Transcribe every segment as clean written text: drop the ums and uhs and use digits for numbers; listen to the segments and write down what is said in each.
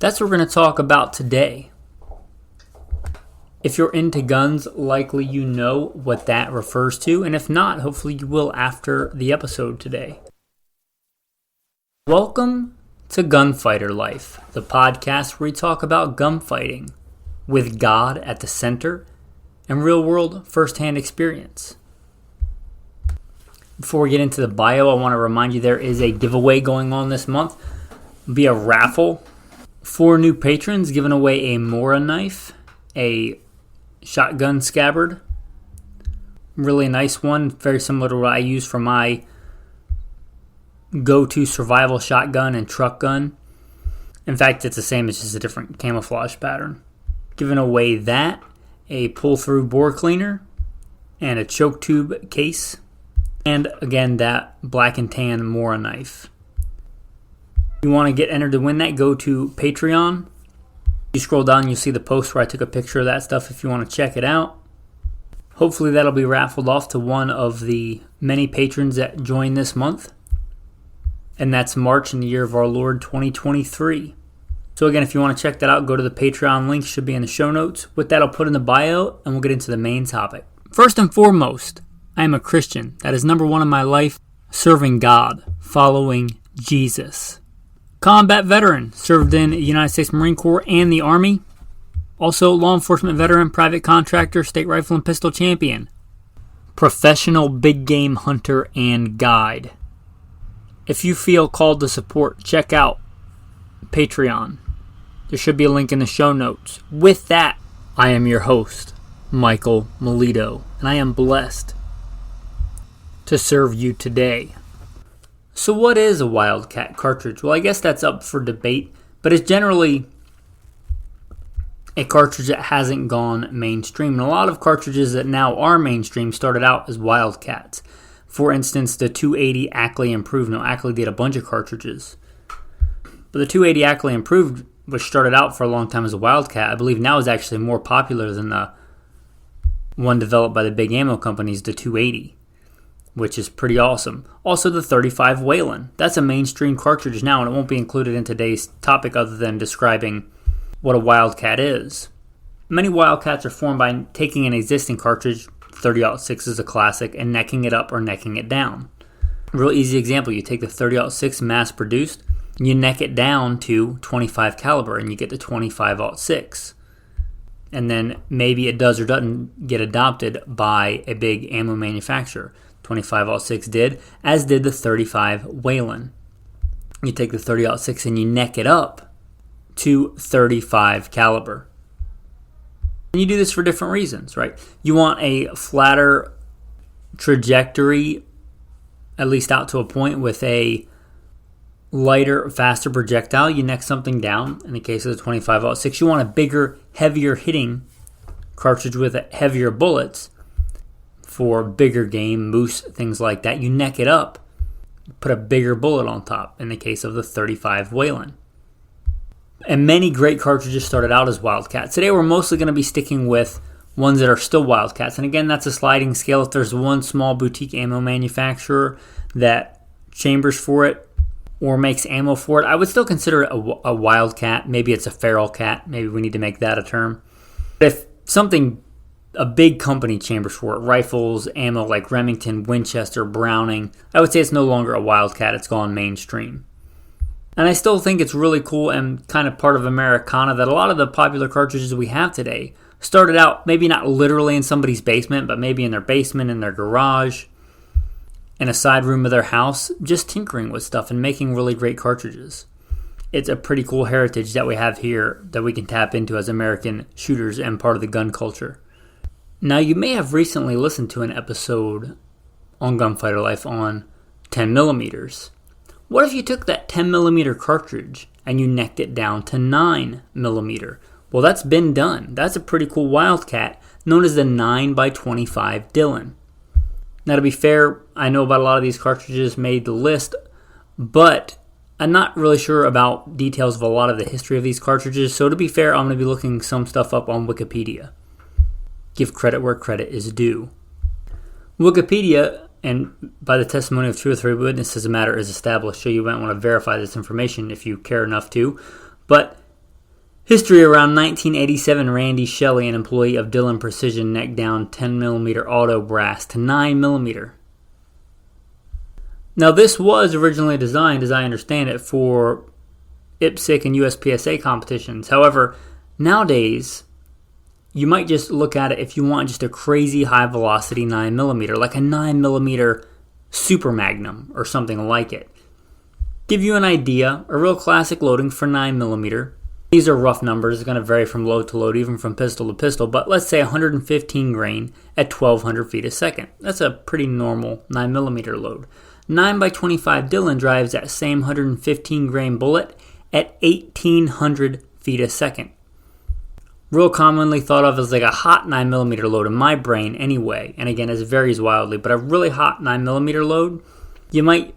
That's what we're going to talk about today. If you're into guns, likely you know what that refers to, and if not, hopefully you will after the episode today. Welcome to Gunfighter Life, the podcast where we talk about gunfighting with God at the center and real-world first-hand experience. Before we get into the bio, I want to remind you there is a giveaway going on this month. It'll be a raffle. 4 new patrons giving away a Mora knife, a shotgun scabbard. Really nice one, very similar to what I use for my go-to survival shotgun and truck gun. In fact, it's the same, it's just a different camouflage pattern. Giving away that, a pull-through bore cleaner, and a choke tube case. And again, that black and tan Mora knife. If you want to get entered to win that, go to Patreon. You scroll down, you'll see the post where I took a picture of that stuff if you want to check it out. Hopefully that'll be raffled off to one of the many patrons that join this month. And that's March in the year of our Lord 2023. So again, if you want to check that out, go to the Patreon link, should be in the show notes. With that, I'll put in the bio and we'll get into the main topic. First and foremost, I am a Christian. That is number one in my life, serving God, following Jesus. Combat veteran, served in the United States Marine Corps and the Army. Also law enforcement veteran, private contractor, state rifle and pistol champion. Professional big game hunter and guide. If you feel called to support, check out Patreon. There should be a link in the show notes. With that, I am your host, Michael Milito, and I am blessed to serve you today. So what is a Wildcat cartridge? Well, I guess that's up for debate, but it's generally a cartridge that hasn't gone mainstream. And a lot of cartridges that now are mainstream started out as Wildcats. For instance, the 280 Ackley Improved. Now, Ackley did a bunch of cartridges, but the 280 Ackley Improved, which started out for a long time as a Wildcat, I believe now is actually more popular than the one developed by the big ammo companies, the 280. Which is pretty awesome. Also, the 35 Whalen. That's a mainstream cartridge now, and it won't be included in today's topic other than describing what a Wildcat is. Many Wildcats are formed by taking an existing cartridge, 30-06 is a classic, and necking it up or necking it down. A real easy example, you take the 30-06 mass-produced, and you neck it down to 25 caliber, and you get the 25-06. And then maybe it does or doesn't get adopted by a big ammo manufacturer. 25-06 did, as did the 35 Whalen. You take the 30-06 and you neck it up to 35 caliber. And you do this for different reasons, right? You want a flatter trajectory, at least out to a point, with a lighter, faster projectile. You neck something down. In the case of the 25-06, you want a bigger, heavier hitting cartridge with heavier bullets. For bigger game, moose, things like that, you neck it up, put a bigger bullet on top, in the case of the 35 Whalen. And many great cartridges started out as Wildcats. Today we're mostly going to be sticking with ones that are still Wildcats. And again, that's a sliding scale. If there's one small boutique ammo manufacturer that chambers for it or makes ammo for it, I would still consider it a Wildcat. Maybe it's a feral cat. Maybe we need to make that a term. But if a big company chambers for it, rifles, ammo like Remington, Winchester, Browning, I would say it's no longer a Wildcat, it's gone mainstream. And I still think it's really cool and kind of part of Americana that a lot of the popular cartridges we have today started out maybe not literally in somebody's basement, but maybe in their basement, in their garage, in a side room of their house, just tinkering with stuff and making really great cartridges. It's a pretty cool heritage that we have here that we can tap into as American shooters and part of the gun culture. Now, you may have recently listened to an episode on Gunfighter Life on 10 millimeters. What if you took that 10 millimeter cartridge and you necked it down to 9 millimeter? Well, that's been done. That's a pretty cool Wildcat known as the 9x25 Dillon. Now, to be fair, I know about a lot of these cartridges made the list, but I'm not really sure about details of a lot of the history of these cartridges. So to be fair, I'm going to be looking some stuff up on Wikipedia. Give credit where credit is due. Wikipedia, and by the testimony of 2 or 3 witnesses, a matter is established, so you might want to verify this information if you care enough to. But History: around 1987, Randy Shelley, an employee of Dillon Precision, necked down 10mm auto brass to 9mm. Now, this was originally designed, as I understand it, for IPSC and USPSA competitions. However, nowadays, you might just look at it if you want just a crazy high velocity 9mm, like a 9mm Super Magnum or something like it. Give you an idea, a real classic loading for 9mm. These are rough numbers. It's going to vary from load to load, even from pistol to pistol, but let's say 115 grain at 1200 feet a second. That's a pretty normal 9mm load. 9x25 Dillon drives that same 115 grain bullet at 1800 feet a second. Real commonly thought of as like a hot 9mm load in my brain anyway, and again, it varies wildly, but a really hot 9mm load, you might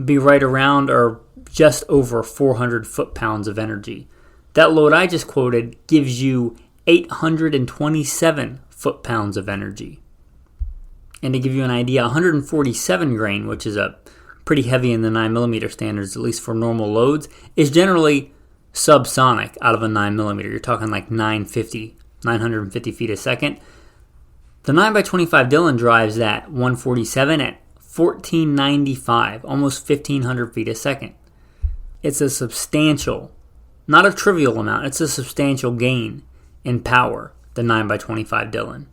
be right around or just over 400 foot-pounds of energy. That load I just quoted gives you 827 foot-pounds of energy. And to give you an idea, 147 grain, which is a pretty heavy in the 9mm standards, at least for normal loads, is generally subsonic out of a 9mm. You're talking like 950 feet a second. The 9x25 Dillon drives that 147 at 1495, almost 1500 feet a second. It's a substantial, not a trivial amount, it's a substantial gain in power, the 9x25 Dillon.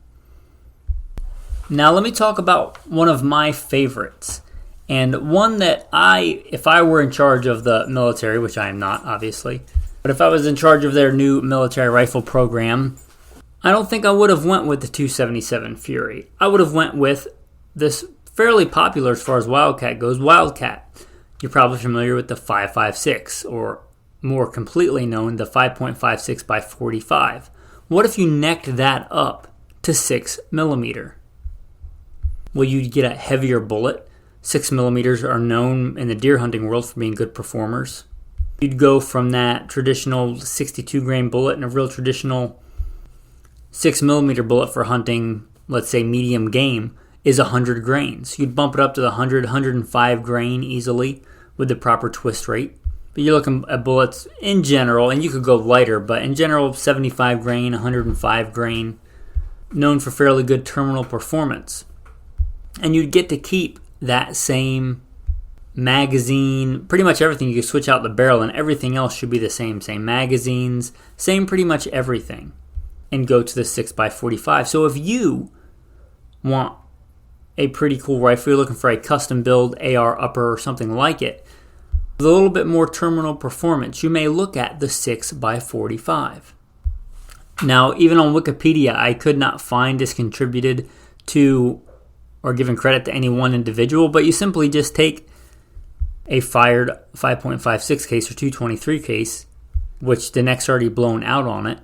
Now let me talk about one of my favorites, and one that if I were in charge of the military, which I am not, obviously, but if I was in charge of their new military rifle program, I don't think I would have went with the 22Furry. I would have went with this fairly popular as far as Wildcat goes, Wildcat. You're probably familiar with the 5.56, or more completely known, the 5.56 by 45. What if you necked that up to 6mm? Well, you'd get a heavier bullet. 6mm are known in the deer hunting world for being good performers. You'd go from that traditional 62 grain bullet and a real traditional 6mm bullet for hunting, let's say medium game, is 100 grains. You'd bump it up to the 100, 105 grain easily with the proper twist rate. But you're looking at bullets in general, and you could go lighter, but in general, 75 grain, 105 grain, known for fairly good terminal performance. And you'd get to keep that same magazine, pretty much everything. You could switch out the barrel, and everything else should be the same. Same magazines, same pretty much everything. And go to the 6x45. So if you want a pretty cool rifle, you're looking for a custom build AR upper or something like it, with a little bit more terminal performance, you may look at the 6x45. Now, even on Wikipedia, I could not find this contributed to or given credit to any one individual, but you simply just take a fired 5.56 case or 223 case, which the neck's already blown out on it,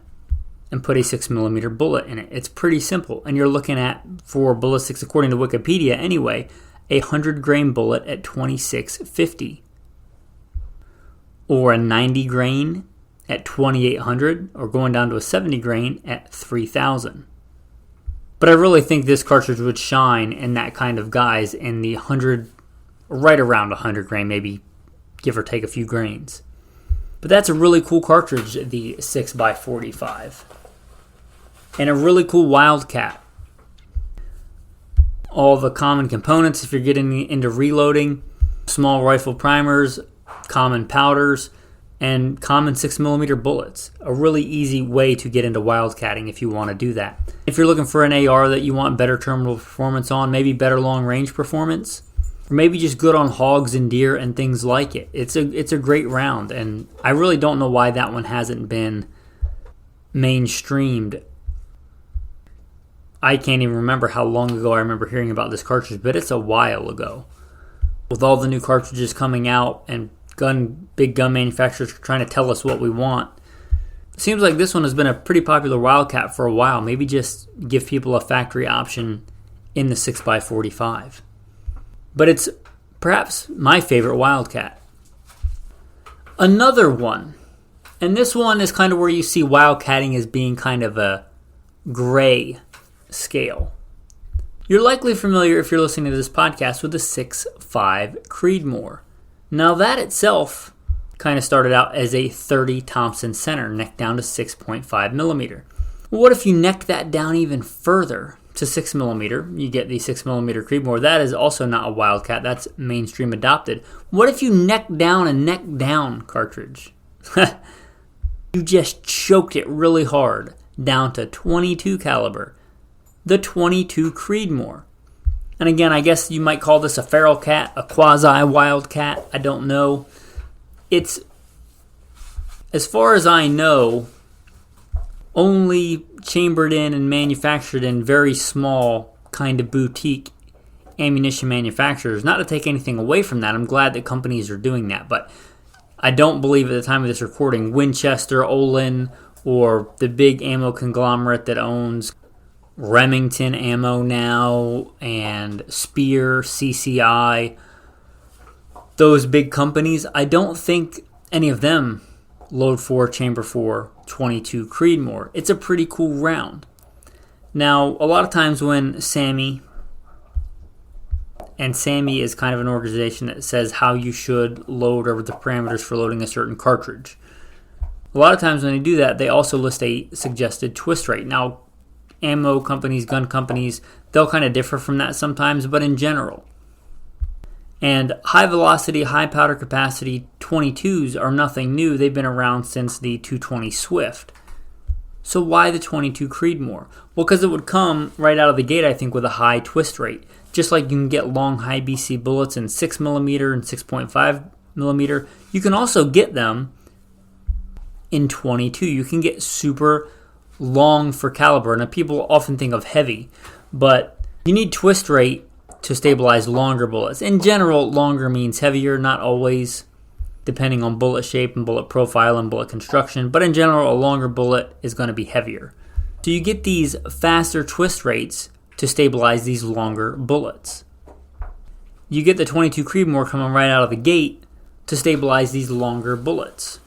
and put a 6mm bullet in it. It's pretty simple, and you're looking at, for ballistics according to Wikipedia anyway, a 100 grain bullet at 2650. Or a 90 grain at 2800, or going down to a 70 grain at 3000. But I really think this cartridge would shine in that kind of guise in the 100, right around 100 grain, maybe give or take a few grains. But that's a really cool cartridge, the 6x45. And a really cool Wildcat. All the common components if you're getting into reloading, small rifle primers, common powders, and common 6mm bullets. A really easy way to get into wildcatting if you want to do that. If you're looking for an AR that you want better terminal performance on, maybe better long range performance, or maybe just good on hogs and deer and things like it. It's a great round, and I really don't know why that one hasn't been mainstreamed. I can't even remember how long ago I remember hearing about this cartridge, but it's a while ago. With all the new cartridges coming out and big gun manufacturers trying to tell us what we want, it seems like this one has been a pretty popular Wildcat for a while. Maybe just give people a factory option in the 6x45. But it's perhaps my favorite Wildcat. Another one, and this one is kind of where you see wildcatting as being kind of a gray scale. You're likely familiar, if you're listening to this podcast, with the 6.5 Creedmoor. Now that itself kind of started out as a .30 Thompson center, necked down to 6.5 millimeter. Well, what if you neck that down even further to 6 millimeter? You get the 6 millimeter Creedmoor. That is also not a Wildcat. That's mainstream adopted. What if you neck down a neck down cartridge? You just choked it really hard down to 22 caliber, the 22 Creedmoor. And again, I guess you might call this a feral cat, a quasi-wildcat. I don't know. It's, as far as I know, only chambered in and manufactured in very small kind of boutique ammunition manufacturers. Not to take anything away from that. I'm glad that companies are doing that. But I don't believe at the time of this recording, Winchester, Olin, or the big ammo conglomerate that owns Remington Ammo now, and Spear, CCI, those big companies, I don't think any of them load 4, chamber 4, 22 Creedmoor. It's a pretty cool round. Now, a lot of times when SAMI, and SAMI is kind of an organization that says how you should load or the parameters for loading a certain cartridge. A lot of times when they do that, they also list a suggested twist rate. Now, ammo companies, gun companies, they'll kind of differ from that sometimes, but in general. And high velocity, high powder capacity 22s are nothing new. They've been around since the 220 Swift. So why the 22 Creedmoor? Well, because it would come right out of the gate, I think, with a high twist rate. Just like you can get long high BC bullets in 6mm and 6.5mm, you can also get them in 22. You can get super long for caliber. Now, people often think of heavy, but you need twist rate to stabilize longer bullets. In general, longer means heavier, not always, depending on bullet shape and bullet profile and bullet construction, but in general, a longer bullet is going to be heavier. So you get these faster twist rates to stabilize these longer bullets. You get the 22 Creedmoor coming right out of the gate to stabilize these longer bullets.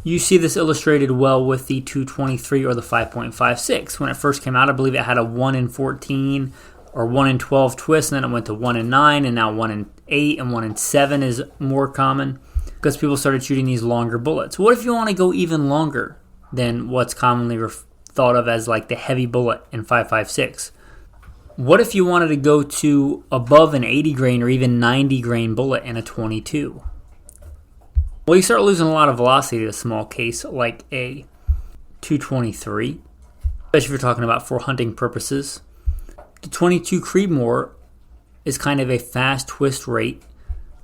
You see this illustrated well with the 223 or the 5.56. When it first came out, I believe it had a 1 in 14 or 1 in 12 twist, and then it went to 1 in 9, and now 1 in 8 and 1 in 7 is more common because people started shooting these longer bullets. What if you want to go even longer than what's commonly thought of as like the heavy bullet in 5.56? What if you wanted to go to above an 80 grain or even 90 grain bullet in a 22? Well, you start losing a lot of velocity to a small case like a 223, especially if you're talking about for hunting purposes. The 22 Creedmoor is kind of a fast twist rate,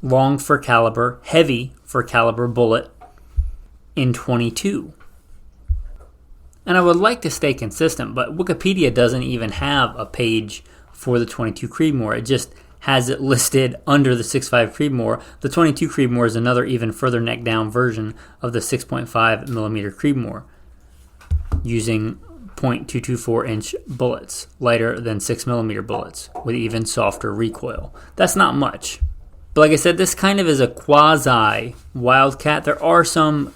long for caliber, heavy for caliber bullet in 22. And I would like to stay consistent, but Wikipedia doesn't even have a page for the 22 Creedmoor. It just has it listed under the 6.5 Creedmoor. The 22 Creedmoor is another even further neck down version of the 6.5 millimeter Creedmoor, using .224 inch bullets, lighter than 6 millimeter bullets, with even softer recoil. That's not much. But like I said, this kind of is a quasi Wildcat. There are some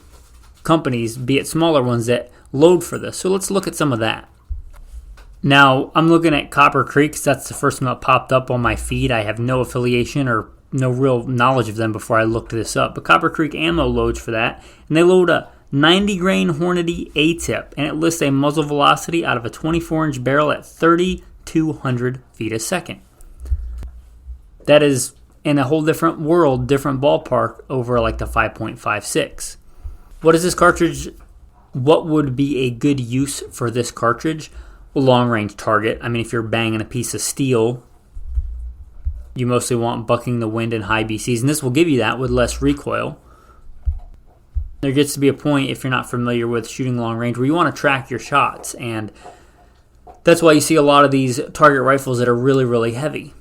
companies, be it smaller ones, that load for this. So let's look at some of that. Now, I'm looking at Copper Creek because that's the first one that popped up on my feed. I have no affiliation or no real knowledge of them before I looked this up. But Copper Creek Ammo loads for that. And they load a 90 grain Hornady A-tip. And it lists a muzzle velocity out of a 24-inch barrel at 3,200 feet a second. That is in a whole different world, different ballpark over like the 5.56. What is this cartridge? What would be a good use for this cartridge? A long-range target. I mean, if you're banging a piece of steel, you mostly want bucking the wind and high BCs, and this will give you that with less recoil. There gets to be a point, if you're not familiar with shooting long range, where you want to track your shots, and that's why you see a lot of these target rifles that are really, really heavy.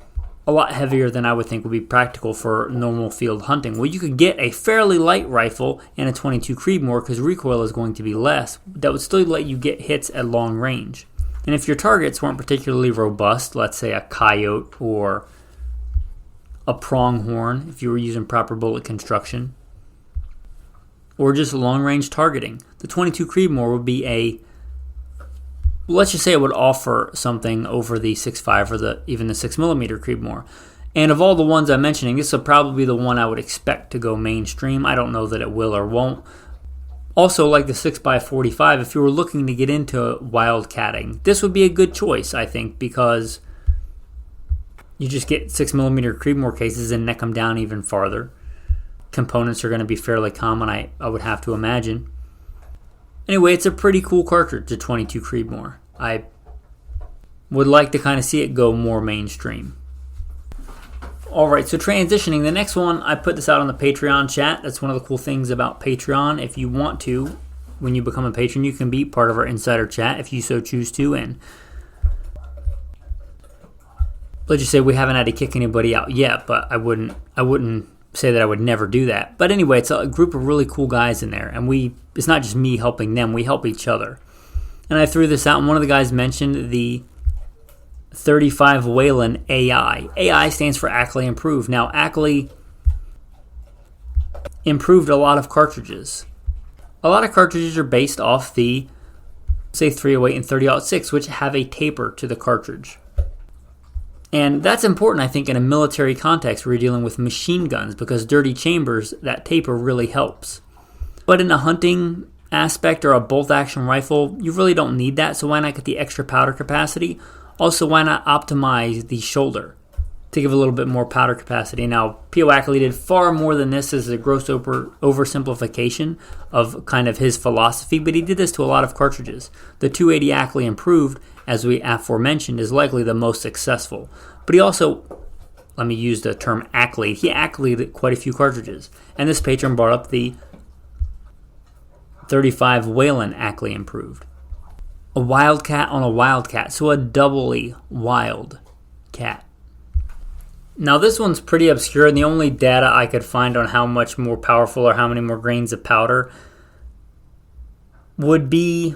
A lot heavier than I would think would be practical for normal field hunting. Well, you could get a fairly light rifle and a 22 Creedmoor because recoil is going to be less. That would still let you get hits at long range. And if your targets weren't particularly robust, let's say a coyote or a pronghorn, if you were using proper bullet construction, or just long-range targeting, the 22 Creedmoor would be let's just say it would offer something over the 6.5 or even the 6mm Creedmoor. And of all the ones I'm mentioning, this will probably be the one I would expect to go mainstream. I don't know that it will or won't. Also, like the 6x45, if you were looking to get into wildcatting, this would be a good choice, I think, because you just get 6mm Creedmoor cases and neck them down even farther. Components are going to be fairly common, I would have to imagine. Anyway, it's a pretty cool cartridge, the 22 Creedmoor. I would like to kind of see it go more mainstream. Alright, so transitioning, the next one, I put this out on the Patreon chat. That's one of the cool things about Patreon. If you want to, when you become a patron, you can be part of our insider chat if you so choose to. And let's just say we haven't had to kick anybody out yet, but I wouldn't say that I would never do that. But anyway, it's a group of really cool guys in there, and it's not just me helping them, we help each other. And I threw this out, and one of the guys mentioned the 35 Whelen AI. AI stands for Ackley Improved. Now, Ackley improved a lot of cartridges. A lot of cartridges are based off the, say, 308 and 30-06, which have a taper to the cartridge. And that's important, I think, in a military context where you're dealing with machine guns, because dirty chambers, that taper really helps. But in a hunting aspect or a bolt-action rifle, you really don't need that, so why not get the extra powder capacity? Also, why not optimize the shoulder to give a little bit more powder capacity? Now, P.O. Ackley did far more than this as a gross oversimplification of kind of his philosophy, but he did this to a lot of cartridges. The 280 Ackley Improved, as we aforementioned, is likely the most successful. But he also, let me use the term Ackley, he Ackleyed quite a few cartridges. And this patron brought up the 35 Whelen Ackley Improved. A wildcat on a wildcat, so a doubly wild cat. Now this one's pretty obscure, and the only data I could find on how much more powerful or how many more grains of powder would be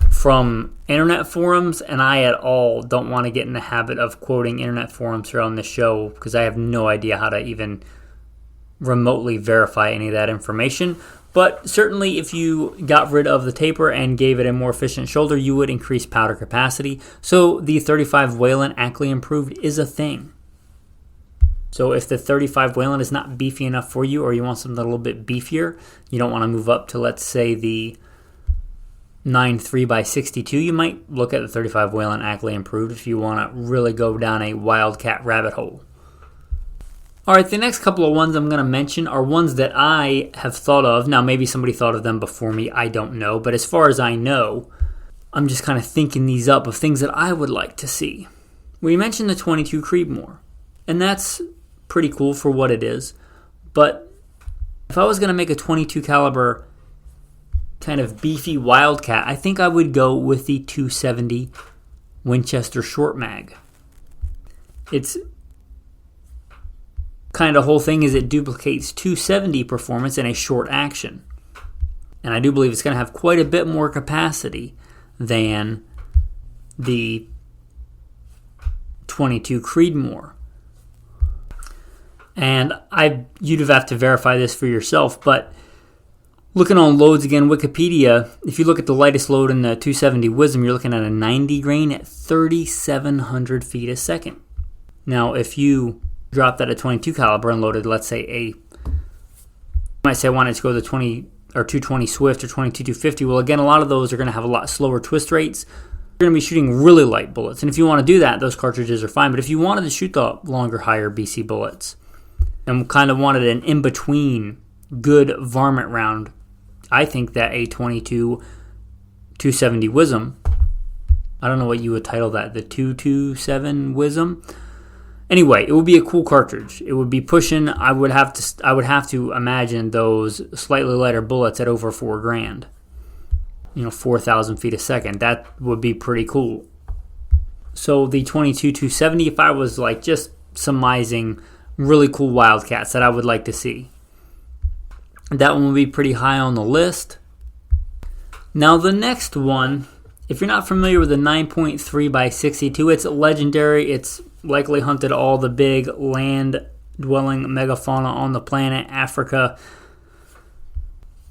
from internet forums, and I at all don't want to get in the habit of quoting internet forums here on this show because I have no idea how to even remotely verify any of that information. But certainly if you got rid of the taper and gave it a more efficient shoulder, you would increase powder capacity. So the 35 Whelen Ackley Improved is a thing. So if the 35 Whelen is not beefy enough for you, or you want something a little bit beefier, you don't want to move up to, let's say, the 9.3x62, you might look at the 35 Whelen Ackley Improved if you want to really go down a wildcat rabbit hole. Alright, the next couple of ones I'm going to mention are ones that I have thought of. Now, maybe somebody thought of them before me, I don't know. But as far as I know, I'm just kind of thinking these up of things that I would like to see. We mentioned the 22 Creedmoor, and that's pretty cool for what it is. But if I was going to make a 22 caliber kind of beefy wildcat, I think I would go with the 270 Winchester short mag. It's kind of the whole thing is it duplicates 270 performance in a short action. And I do believe it's going to have quite a bit more capacity than the 22 Creedmoor. And you'd have to verify this for yourself, but looking on loads again, Wikipedia, if you look at the lightest load in the 270 Wisdom, you're looking at a 90 grain at 3,700 feet a second. Now, if you drop that at 22 caliber and loaded, let's say you might say I wanted to go to 20 or 220 Swift or 22-250. Well, again, a lot of those are going to have a lot slower twist rates. You're going to be shooting really light bullets. And if you want to do that, those cartridges are fine. But if you wanted to shoot the longer, higher BC bullets and kind of wanted an in-between good varmint round, I think that a 22 270 Wisdom, I don't know what you would title that, the 227 Wisdom. Anyway, it would be a cool cartridge. It would be pushing. I would have to imagine those slightly lighter bullets at over $4,000. 4,000 feet a second. That would be pretty cool. So the 22 270, if I was like just surmising really cool wildcats that I would like to see, that one would be pretty high on the list. Now the next one, if you're not familiar with the 9.3x62, it's legendary. It's likely hunted all the big land-dwelling megafauna on the planet, Africa.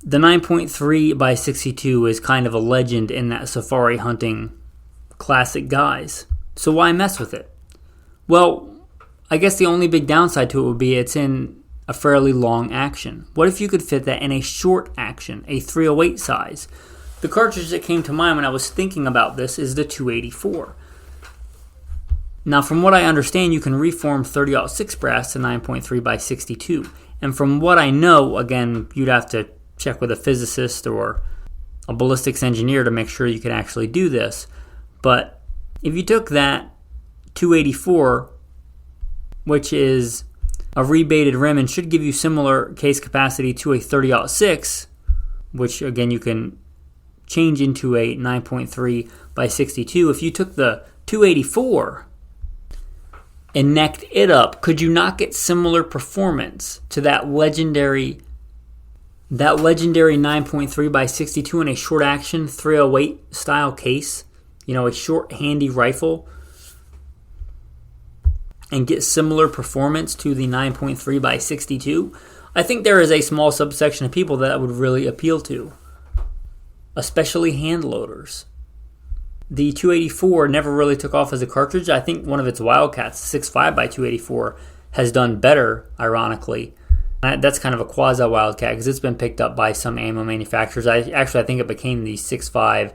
The 9.3x62 is kind of a legend in that safari hunting classic guise. So why mess with it? Well, I guess the only big downside to it would be it's in a fairly long action. What if you could fit that in a short action, a 308 size? The cartridge that came to mind when I was thinking about this is the 284. Now, from what I understand, you can reform 30-06 brass to 9.3 by 62. And from what I know, again, you'd have to check with a physicist or a ballistics engineer to make sure you can actually do this. But if you took that 284, which is a rebated rim and should give you similar case capacity to a 30-06, which again you can change into a 9.3 by 62. If you took the 284 and necked it up, could you not get similar performance to that legendary 9.3 by 62 in a short action 308 style case? You know, a short handy rifle, and get similar performance to the 9.3 by 62? I think there is a small subsection of people that would really appeal to, especially hand loaders. The 284 never really took off as a cartridge. I think one of its Wildcats, 6.5 by 284, has done better, ironically. That's kind of a quasi-Wildcat because it's been picked up by some ammo manufacturers. I think it became the 6.5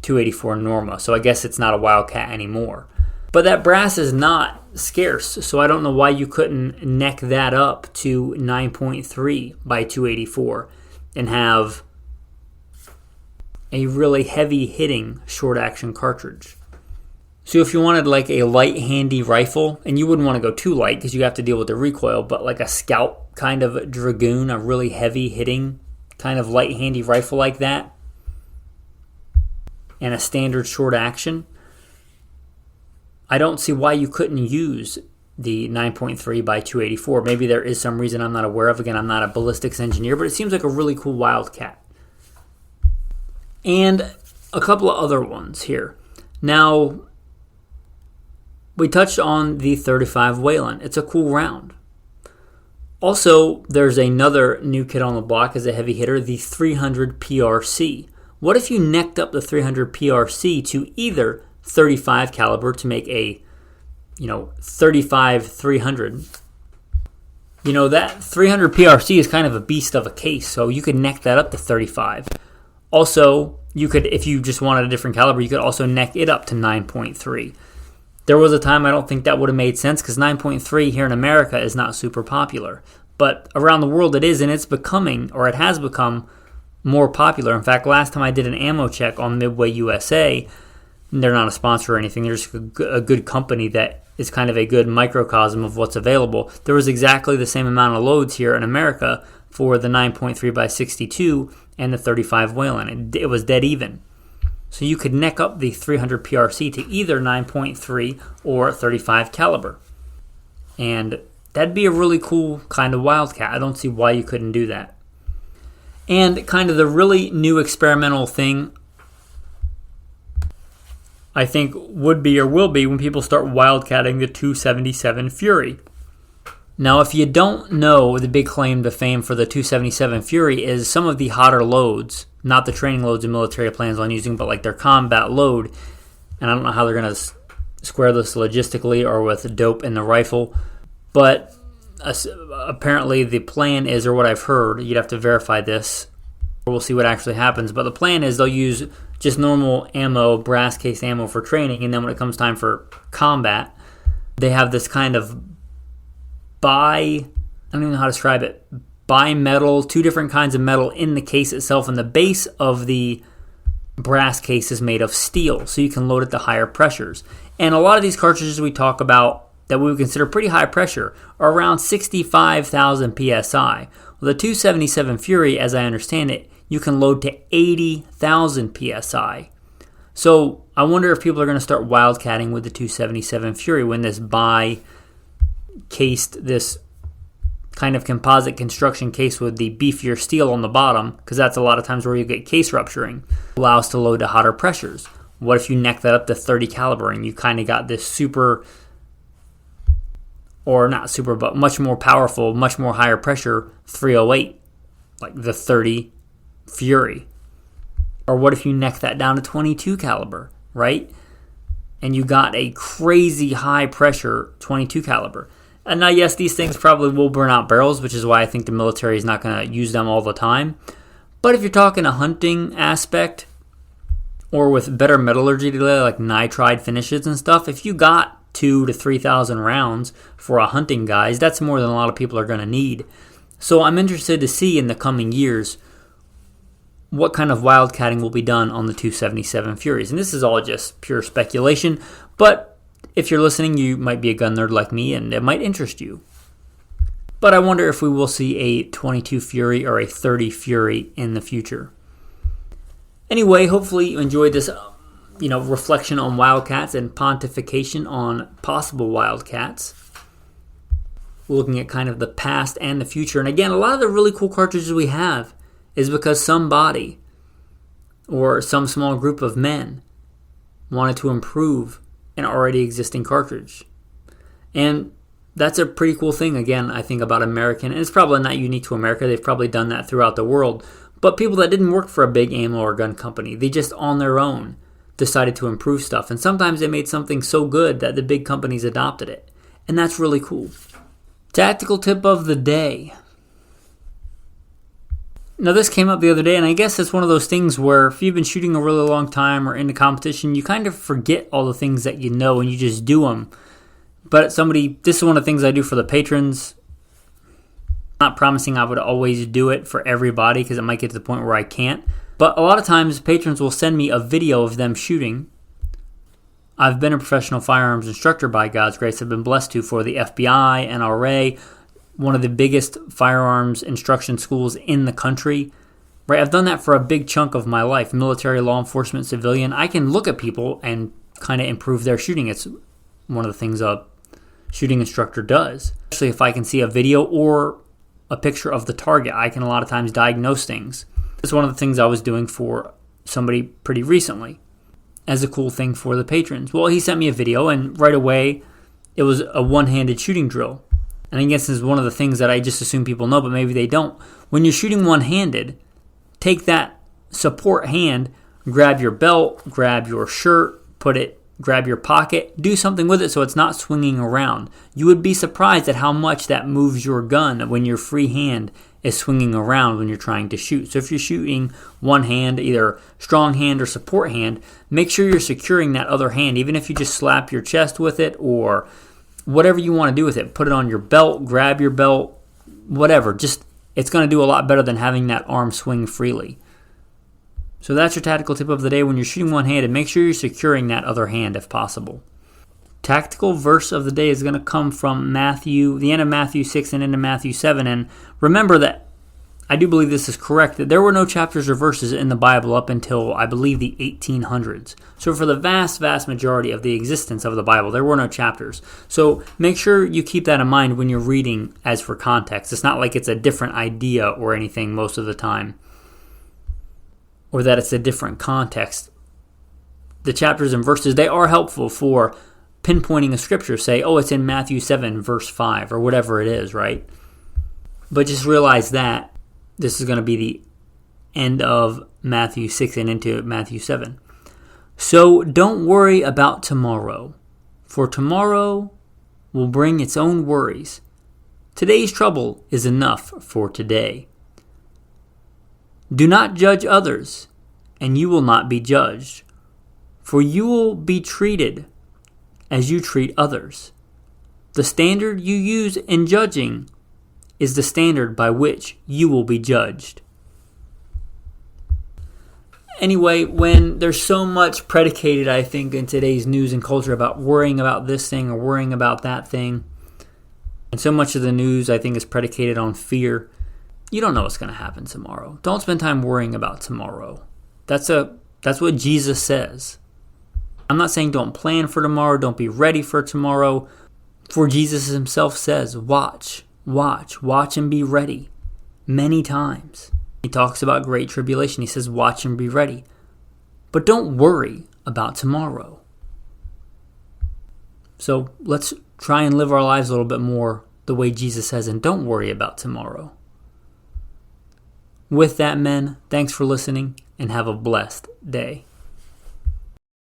284 Norma, so I guess it's not a Wildcat anymore. But that brass is not scarce, so I don't know why you couldn't neck that up to 9.3 by 284 and have a really heavy hitting short action cartridge. So if you wanted like a light handy rifle, and you wouldn't want to go too light because you have to deal with the recoil, but like a Scout kind of Dragoon, a really heavy hitting kind of light handy rifle like that, and a standard short action, I don't see why you couldn't use the 9.3 by 284. Maybe there is some reason I'm not aware of. Again, I'm not a ballistics engineer, but it seems like a really cool Wildcat. And a couple of other ones here. Now, we touched on the 35 Whelen. It's a cool round. Also, there's another new kid on the block as a heavy hitter, the 300 PRC. What if you necked up the 300 PRC to either 35 caliber to make a, 35 300? That 300 PRC is kind of a beast of a case, so you could neck that up to 35. Also, you could, if you just wanted a different caliber, you could also neck it up to 9.3. There was a time I don't think that would have made sense because 9.3 here in America is not super popular. But around the world it is, and it's becoming, or it has become, more popular. In fact, last time I did an ammo check on Midway USA, they're not a sponsor or anything, they're just a good company that is kind of a good microcosm of what's available. There was exactly the same amount of loads here in America for the 9.3 by 62 and the 35 Whelen. It was dead even. So you could neck up the 300 PRC to either 9.3 or 35 caliber. And that'd be a really cool kind of Wildcat. I don't see why you couldn't do that. And kind of the really new experimental thing, I think, would be or will be when people start wildcatting the 277 Fury. Now, if you don't know, the big claim to fame for the 277 Fury is some of the hotter loads, not the training loads the military plans on using, but like their combat load. And I don't know how they're going to square this logistically or with dope in the rifle, but apparently the plan is, or what I've heard, you'd have to verify this, or we'll see what actually happens, but the plan is they'll use just normal ammo, brass case ammo for training, and then when it comes time for combat, they have this kind of I don't even know how to describe it, bi-metal, two different kinds of metal in the case itself, and the base of the brass case is made of steel, so you can load it to higher pressures. And a lot of these cartridges we talk about that we would consider pretty high pressure are around 65,000 psi. Well, the 277 Fury, as I understand it, you can load to 80,000 psi. So I wonder if people are going to start wildcatting with the 277 Fury when this bi-cased, this kind of composite construction case with the beefier steel on the bottom, because that's a lot of times where you get case rupturing, allows to load to hotter pressures. What if you neck that up to 30 caliber and you kind of got this super, or not super, but much more powerful, much more higher pressure 308, like the 30 Fury? Or what if you neck that down to 22 caliber, right? and you got a crazy high pressure 22 caliber. And now, yes, these things probably will burn out barrels, which is why I think the military is not going to use them all the time. But if you're talking a hunting aspect, or with better metallurgy today, like nitride finishes and stuff, if you got 2,000 to 3,000 rounds for a hunting guys, that's more than a lot of people are going to need. So I'm interested to see in the coming years what kind of wildcatting will be done on the 277 Furies. And this is all just pure speculation, but if you're listening, you might be a gun nerd like me, and it might interest you. But I wonder if we will see a 22 Fury or a 30 Fury in the future. Anyway, hopefully you enjoyed this reflection on wildcats and pontification on possible wildcats. We're looking at kind of the past and the future. And again, a lot of the really cool cartridges we have is because somebody or some small group of men wanted to improve an already existing cartridge. And that's a pretty cool thing, again, I think, about American. And it's probably not unique to America. They've probably done that throughout the world. But people that didn't work for a big ammo or gun company, they just on their own decided to improve stuff. And sometimes they made something so good that the big companies adopted it. And that's really cool. Tactical tip of the day. Now, this came up the other day, and I guess it's one of those things where if you've been shooting a really long time or into competition, you kind of forget all the things that you know and you just do them. But this is one of the things I do for the patrons. Not promising I would always do it for everybody because it might get to the point where I can't. But a lot of times patrons will send me a video of them shooting. I've been a professional firearms instructor by God's grace. I've been blessed to for the FBI, NRA, one of the biggest firearms instruction schools in the country. Right? I've done that for a big chunk of my life, military, law enforcement, civilian. I can look at people and kind of improve their shooting. It's one of the things a shooting instructor does. Especially if I can see a video or a picture of the target, I can a lot of times diagnose things. This is one of the things I was doing for somebody pretty recently as a cool thing for the patrons. Well, he sent me a video, and right away it was a one-handed shooting drill. And I guess this is one of the things that I just assume people know, but maybe they don't. When you're shooting one-handed, take that support hand, grab your belt, grab your shirt, grab your pocket, do something with it so it's not swinging around. You would be surprised at how much that moves your gun when your free hand is swinging around when you're trying to shoot. So if you're shooting one hand, either strong hand or support hand, make sure you're securing that other hand, even if you just slap your chest with it or whatever you want to do with it. Put it on your belt, grab your belt, whatever. It's going to do a lot better than having that arm swing freely. So that's your tactical tip of the day. When you're shooting one-handed, make sure you're securing that other hand if possible. Tactical verse of the day is going to come from Matthew, the end of Matthew 6 and into Matthew 7. And remember that I do believe this is correct, that there were no chapters or verses in the Bible up until, I believe, the 1800s. So for the vast, vast majority of the existence of the Bible, there were no chapters. So make sure you keep that in mind when you're reading as for context. It's not like it's a different idea or anything most of the time, or that it's a different context. The chapters and verses, they are helpful for pinpointing a scripture. Say, oh, it's in Matthew 7, verse 5, or whatever it is, right? But just realize that this is going to be the end of Matthew 6 and into Matthew 7. So don't worry about tomorrow, for tomorrow will bring its own worries. Today's trouble is enough for today. Do not judge others, and you will not be judged, for you will be treated as you treat others. The standard you use in judging is the standard by which you will be judged. Anyway, when there's so much predicated, I think, in today's news and culture about worrying about this thing or worrying about that thing, and so much of the news, I think, is predicated on fear, you don't know what's going to happen tomorrow. Don't spend time worrying about tomorrow. That's what Jesus says. I'm not saying don't plan for tomorrow, don't be ready for tomorrow. For Jesus himself says, watch and be ready many times. He talks about great tribulation. He says, watch and be ready. But don't worry about tomorrow. So let's try and live our lives a little bit more the way Jesus says, and don't worry about tomorrow. With that, men, thanks for listening and have a blessed day.